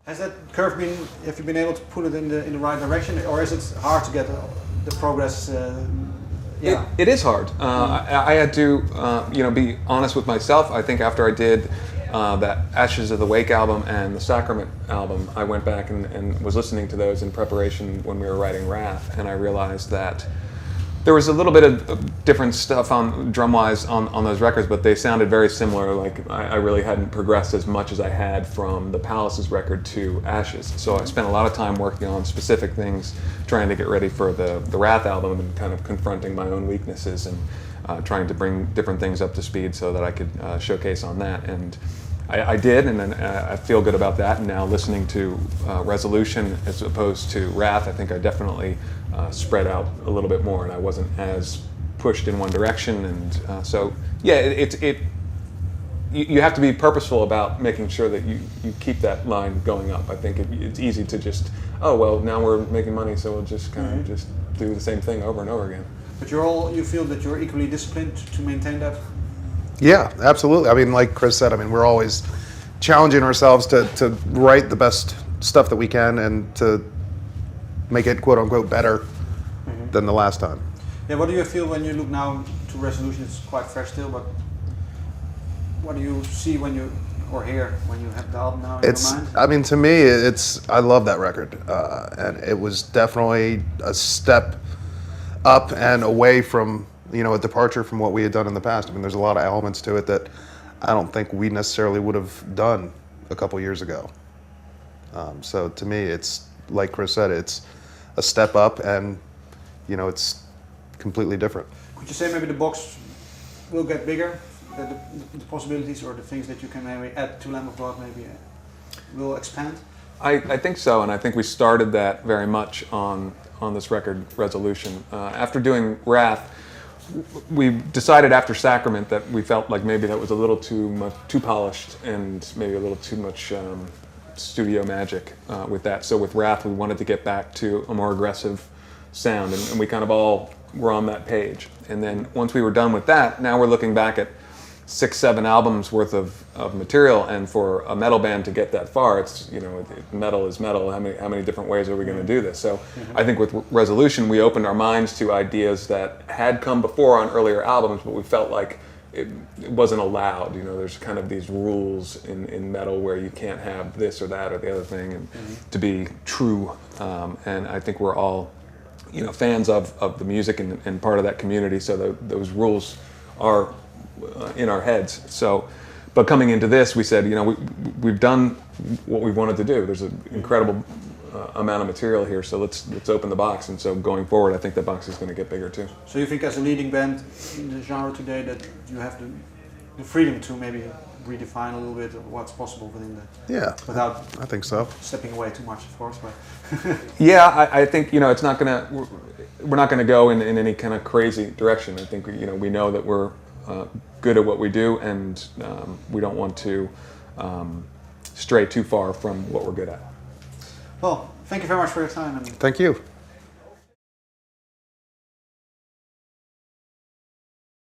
Has that curve been? Have you been able to put it in the right direction, or is it hard to get the progress? Yeah, it is hard. I had to, be honest with myself. I think after I did that Ashes of the Wake album and the Sacrament album, I went back and was listening to those in preparation when we were writing Wrath, and I realized that there was a little bit of different stuff on drum-wise on those records, but they sounded very similar. Like I really hadn't progressed as much as I had from the Palaces record to Ashes. So I spent a lot of time working on specific things, trying to get ready for the Wrath album and kind of confronting my own weaknesses and trying to bring different things up to speed so that I could showcase on that. And I did, and then I feel good about that. And now listening to Resolution as opposed to Wrath, I think I definitely spread out a little bit more, and I wasn't as pushed in one direction. And so, yeah, you have to be purposeful about making sure that you keep that line going up. I think it's easy to just, oh well, now we're making money, so we'll just kind of just do the same thing over and over again. But you feel that you're equally disciplined to maintain that? Yeah, absolutely. I mean, like Chris said, I mean, we're always challenging ourselves to write the best stuff that we can and to make it quote unquote better than the last time. Yeah, what do you feel when you look now to Resolution? It's quite fresh still, but what do you see when you, or hear when you have the album now in your mind? I mean, to me, I love that record. And it was definitely a step up and away from, a departure from what we had done in the past. I mean, there's a lot of elements to it that I don't think we necessarily would have done a couple years ago. So to me, it's, like Chris said, it's a step up and, it's completely different. Could you say maybe the box will get bigger? The possibilities or the things that you can maybe add to Lamb of God maybe will expand? I think so, and I think we started that very much on this record, Resolution. After doing Wrath, we decided after Sacrament that we felt like maybe that was a little too polished and maybe a little too much studio magic with that. So with Wrath, we wanted to get back to a more aggressive sound, and we kind of all were on that page. And then once we were done with that, now we're looking back at 6-7 albums worth of material, and for a metal band to get that far, it's, metal is metal. How many different ways are we going to do this? So I think with Resolution, we opened our minds to ideas that had come before on earlier albums, but we felt like it wasn't allowed. There's kind of these rules in metal where you can't have this or that or the other thing, and to be true. And I think we're all, fans of the music and part of that community. So those rules are in our heads. So, but coming into this, we said, we've done what we wanted to do. There's an incredible amount of material here, so let's open the box. And so going forward, I think the box is going to get bigger too. So you think as a leading band in the genre today that you have the freedom to maybe redefine a little bit of what's possible within that? Yeah, without I think so. Stepping away too much, of course. But yeah, I think it's not gonna. We're not going to go in any kind of crazy direction. I think we know that we're good at what we do, and we don't want to stray too far from what we're good at. Well, thank you very much for your time. And thank you.